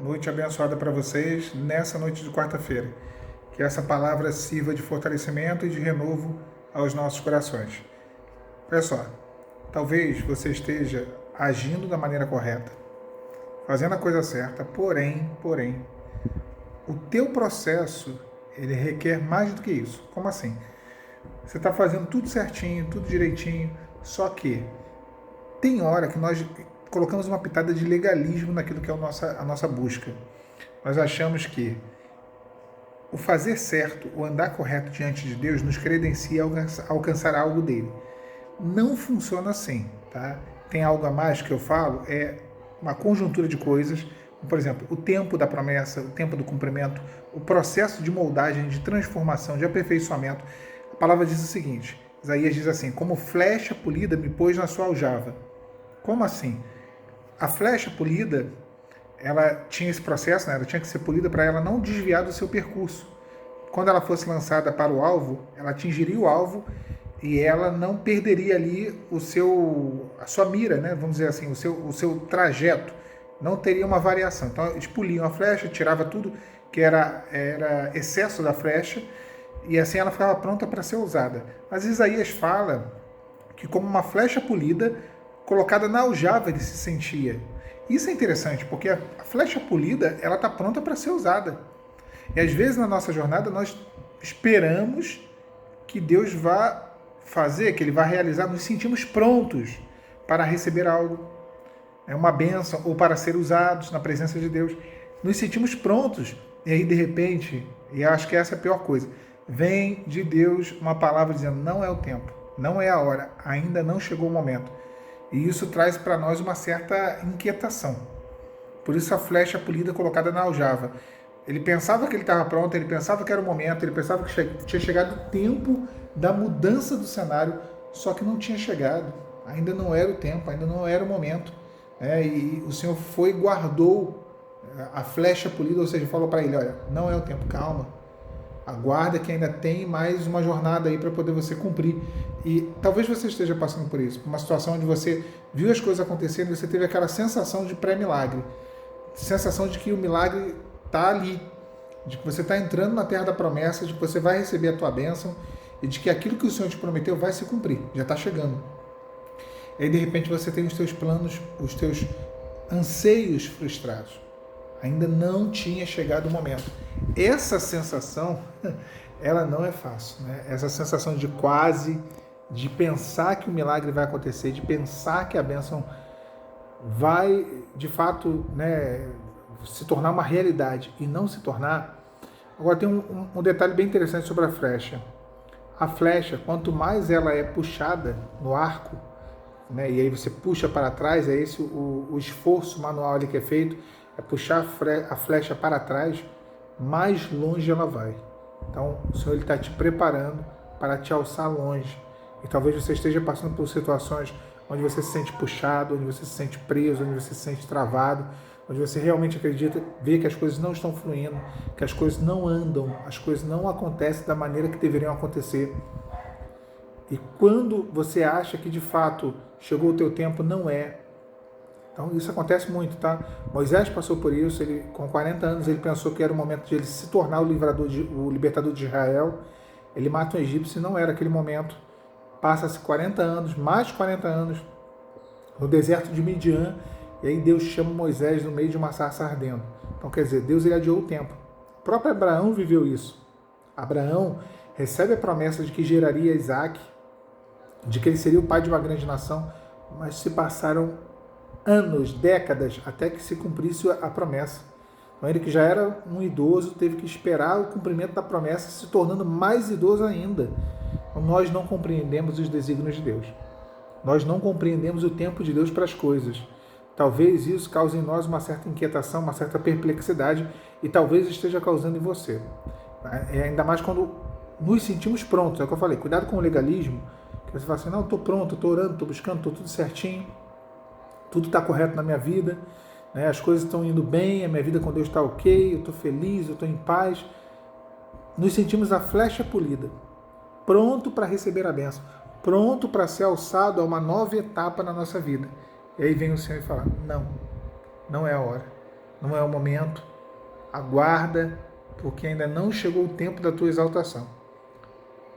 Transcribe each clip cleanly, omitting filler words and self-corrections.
Noite abençoada para vocês nessa noite de quarta-feira. Que essa palavra sirva de fortalecimento e de renovo aos nossos corações. Olha só, talvez você esteja agindo da maneira correta, fazendo a coisa certa, porém, o teu processo, ele requer mais do que isso. Como assim? Você está fazendo tudo certinho, tudo direitinho, só que tem hora que nós colocamos uma pitada de legalismo naquilo que é a nossa busca. Nós achamos que o fazer certo, o andar correto diante de Deus, nos credencia a alcançar algo dele. Não funciona assim, tá? Tem algo a mais que eu falo, é uma conjuntura de coisas, por exemplo, o tempo da promessa, o tempo do cumprimento, o processo de moldagem, de transformação, de aperfeiçoamento. A palavra diz o seguinte, Isaías diz assim, como flecha polida me pôs na sua aljava. Como assim? A flecha polida, ela tinha esse processo, né? Ela tinha que ser polida para ela não desviar do seu percurso. Quando ela fosse lançada para o alvo, ela atingiria o alvo e ela não perderia ali a sua mira, né? Vamos dizer assim, o seu trajeto. Não teria uma variação. Então eles poliam a flecha, tirava tudo que era excesso da flecha e assim ela ficava pronta para ser usada. Mas Isaías fala que como uma flecha polida, colocada na aljava ele se sentia. Isso é interessante, porque a flecha polida, ela está pronta para ser usada. E às vezes na nossa jornada nós esperamos que Deus vá fazer, que Ele vá realizar, nos sentimos prontos para receber algo, uma bênção, ou para ser usados na presença de Deus. Nos sentimos prontos, e aí de repente, e eu acho que essa é a pior coisa, vem de Deus uma palavra dizendo, não é o tempo, não é a hora, ainda não chegou o momento. E isso traz para nós uma certa inquietação. Por isso a flecha polida colocada na aljava. Ele pensava que ele estava pronto, ele pensava que era o momento, ele pensava que tinha chegado o tempo da mudança do cenário, só que não tinha chegado. Ainda não era o tempo, ainda não era o momento. E o Senhor foi e guardou a flecha polida, ou seja, falou para ele, olha, não é o tempo, calma. Aguarda que ainda tem mais uma jornada aí para poder você cumprir. E talvez você esteja passando por isso, por uma situação onde você viu as coisas acontecendo e você teve aquela sensação de pré-milagre. Sensação de que o milagre está ali. De que você está entrando na terra da promessa, de que você vai receber a tua bênção e de que aquilo que o Senhor te prometeu vai se cumprir. Já está chegando. E aí de repente você tem os teus planos, os teus anseios frustrados. Ainda não tinha chegado o momento. Essa sensação, ela não é fácil, né? Essa sensação de quase, de pensar que o milagre vai acontecer, de pensar que a bênção vai, de fato, né, se tornar uma realidade e não se tornar. Agora tem um detalhe bem interessante sobre a flecha. A flecha, quanto mais ela é puxada no arco, né, e aí você puxa para trás, é esse o esforço manual ali que é feito, é puxar a flecha para trás, mais longe ela vai. Então, o Senhor está te preparando para te alçar longe. E talvez você esteja passando por situações onde você se sente puxado, onde você se sente preso, onde você se sente travado, onde você realmente acredita, vê que as coisas não estão fluindo, que as coisas não andam, as coisas não acontecem da maneira que deveriam acontecer. E quando você acha que de fato chegou o teu tempo, não é. Então isso acontece muito, tá? Moisés passou por isso, ele, com 40 anos ele pensou que era o momento de ele se tornar o libertador de Israel. Ele mata um egípcio e não era aquele momento. Passa-se 40 anos, mais de 40 anos, no deserto de Midian, e aí Deus chama Moisés no meio de uma sarça ardendo. Então quer dizer, Deus ele adiou o tempo. O próprio Abraão viveu isso. Abraão recebe a promessa de que geraria Isaac, de que ele seria o pai de uma grande nação, mas se passaram anos, décadas, até que se cumprisse a promessa. Então ele que já era um idoso, teve que esperar o cumprimento da promessa, se tornando mais idoso ainda. Então, nós não compreendemos os desígnios de Deus. Nós não compreendemos o tempo de Deus para as coisas. Talvez isso cause em nós uma certa inquietação, uma certa perplexidade, e talvez esteja causando em você. Ainda mais quando nos sentimos prontos. É o que eu falei, cuidado com o legalismo, que você fala assim, não, estou pronto, estou orando, estou buscando, estou tudo certinho, tudo está correto na minha vida, né? As coisas estão indo bem, a minha vida com Deus está ok, eu estou feliz, eu estou em paz. Nos sentimos a flecha polida, pronto para receber a bênção, pronto para ser alçado a uma nova etapa na nossa vida. E aí vem o Senhor e fala, não é a hora. não é o momento, aguarda, porque ainda não chegou o tempo da tua exaltação.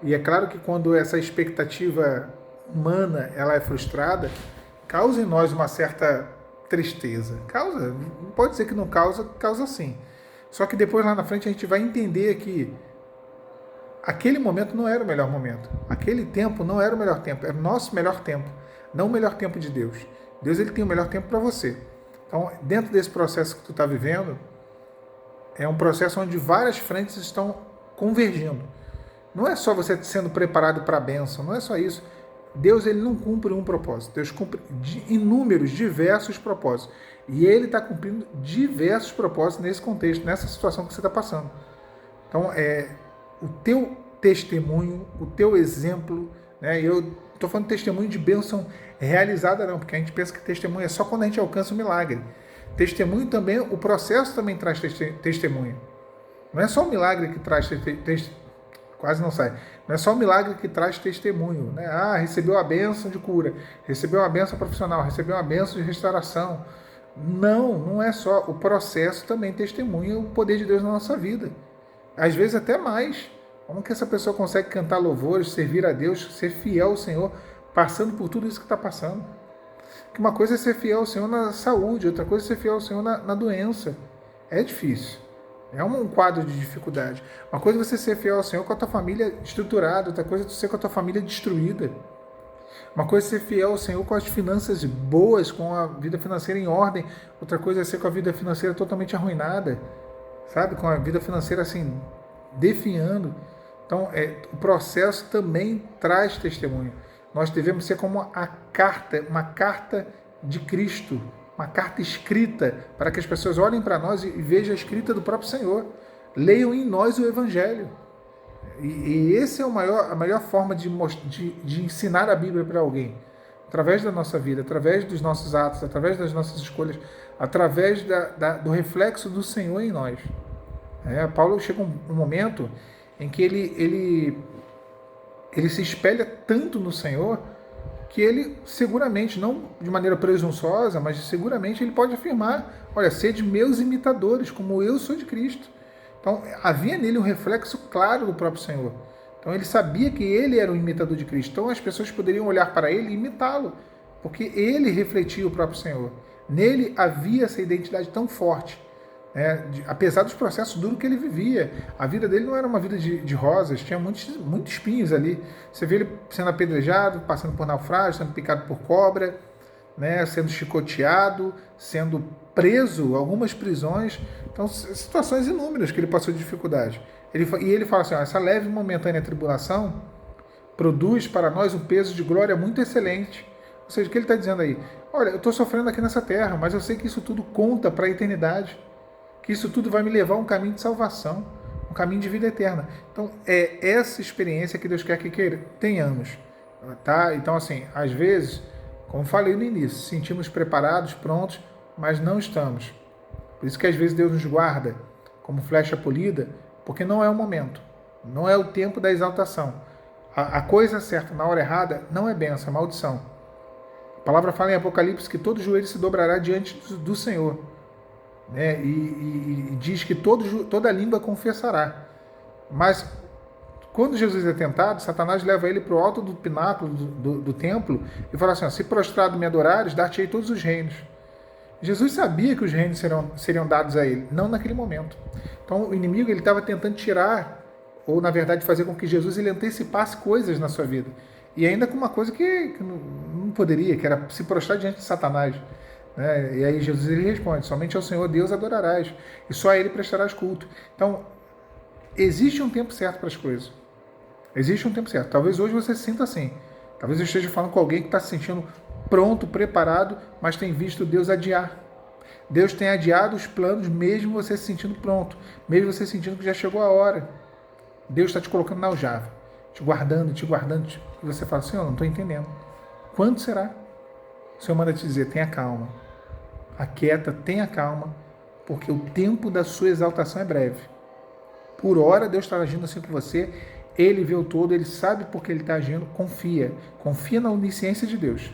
E é claro que quando essa expectativa humana ela é frustrada, causa em nós uma certa tristeza. Causa, não pode dizer que não causa, causa sim. Só que depois lá na frente a gente vai entender que aquele momento não era o melhor momento. Aquele tempo não era o melhor tempo, era o nosso melhor tempo, não o melhor tempo de Deus. Deus ele tem o melhor tempo para você. Então, dentro desse processo que tu está vivendo, é um processo onde várias frentes estão convergindo. Não é só você sendo preparado para a bênção, não é só isso. Deus ele não cumpre um propósito, Deus cumpre inúmeros, diversos propósitos. E Ele está cumprindo diversos propósitos nesse contexto, nessa situação que você está passando. Então, o teu testemunho, o teu exemplo, né? Eu estou falando de testemunho de bênção realizada não, porque a gente pensa que testemunho é só quando a gente alcança o milagre. Testemunho também, o processo também traz testemunho. Não é só o milagre que traz quase não sai. Não é só o milagre que traz testemunho, né? Ah, recebeu a bênção de cura, recebeu a bênção profissional, recebeu a bênção de restauração. Não, não é só. O processo também testemunha o poder de Deus na nossa vida. Às vezes até mais. Como que essa pessoa consegue cantar louvores, servir a Deus, ser fiel ao Senhor, passando por tudo isso que está passando? Que uma coisa é ser fiel ao Senhor na saúde, outra coisa é ser fiel ao Senhor na doença. É difícil. É um quadro de dificuldade. Uma coisa é você ser fiel ao Senhor com a tua família estruturada, outra coisa é você ser com a tua família destruída. Uma coisa é ser fiel ao Senhor com as finanças boas, com a vida financeira em ordem, outra coisa é ser com a vida financeira totalmente arruinada, sabe? Com a vida financeira assim, definhando. Então, o processo também traz testemunho. Nós devemos ser como uma carta de Cristo, uma carta escrita, para que as pessoas olhem para nós e vejam a escrita do próprio Senhor. Leiam em nós o Evangelho. E esse é a melhor forma de ensinar a Bíblia para alguém. Através da nossa vida, através dos nossos atos, através das nossas escolhas, através do reflexo do Senhor em nós. Paulo chega um momento em que ele se espelha tanto no Senhor que ele seguramente, não de maneira presunçosa, mas seguramente ele pode afirmar, olha, sede meus imitadores, como eu sou de Cristo. Então, havia nele um reflexo claro do próprio Senhor. Então, ele sabia que ele era um imitador de Cristo. Então, as pessoas poderiam olhar para ele e imitá-lo, porque ele refletia o próprio Senhor. Nele havia essa identidade tão forte. Apesar dos processos duros que ele vivia, a vida dele não era uma vida de rosas, tinha muitos espinhos ali. Você vê ele sendo apedrejado, passando por naufrágio, sendo picado por cobra, sendo chicoteado, sendo preso, algumas prisões. Então, situações inúmeras que ele passou de dificuldade. E ele fala assim, essa leve e momentânea tribulação produz para nós um peso de glória muito excelente. Ou seja, o que ele está dizendo aí? Olha, eu estou sofrendo aqui nessa terra, mas eu sei que isso tudo conta para a eternidade. Que isso tudo vai me levar a um caminho de salvação, um caminho de vida eterna. Então, é essa experiência que Deus quer que tenhamos. Tá? Então, assim, às vezes, como falei no início, sentimos preparados, prontos, mas não estamos. Por isso que às vezes Deus nos guarda como flecha polida, porque não é o momento, não é o tempo da exaltação. A coisa certa na hora errada não é bênção, é maldição. A palavra fala em Apocalipse que todo joelho se dobrará diante do Senhor. E diz que toda língua confessará. Mas quando Jesus é tentado, Satanás leva ele para o alto do pináculo do templo e fala assim, se prostrado me adorares, dar-te-ei todos os reinos. Jesus sabia que os reinos seriam dados a ele, não naquele momento. Então o inimigo ele estava tentando tirar, ou na verdade fazer com que Jesus ele antecipasse coisas na sua vida. E ainda com uma coisa que não poderia, que era se prostrar diante de Satanás. E aí Jesus ele responde, somente ao Senhor Deus adorarás, e só a Ele prestarás culto. Então, existe um tempo certo para as coisas. Existe um tempo certo. Talvez hoje você se sinta assim. Talvez eu esteja falando com alguém que está se sentindo pronto, preparado, mas tem visto Deus adiar. Deus tem adiado os planos, mesmo você se sentindo pronto, mesmo você sentindo que já chegou a hora. Deus está te colocando na aljava, te guardando, e você fala, Senhor, não estou entendendo. Quando será? O Senhor manda te dizer, tenha calma. Aquieta, tenha calma, porque o tempo da sua exaltação é breve. Por hora, Deus está agindo assim com você, Ele vê o todo, Ele sabe por que Ele está agindo, confia. Confia na onisciência de Deus.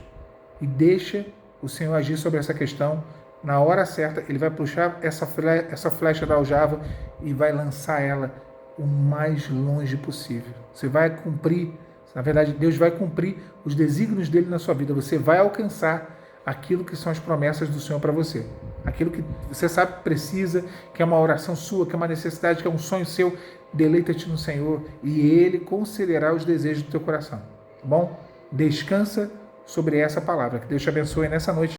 E deixa o Senhor agir sobre essa questão na hora certa, Ele vai puxar essa flecha da aljava e vai lançar ela o mais longe possível. Você vai cumprir, na verdade, Deus vai cumprir os desígnios dele na sua vida. Você vai alcançar aquilo que são as promessas do Senhor para você. Aquilo que você sabe que precisa, que é uma oração sua, que é uma necessidade, que é um sonho seu, deleita-te no Senhor e Ele concederá os desejos do teu coração. Tá bom? Descansa sobre essa palavra. Que Deus te abençoe nessa noite.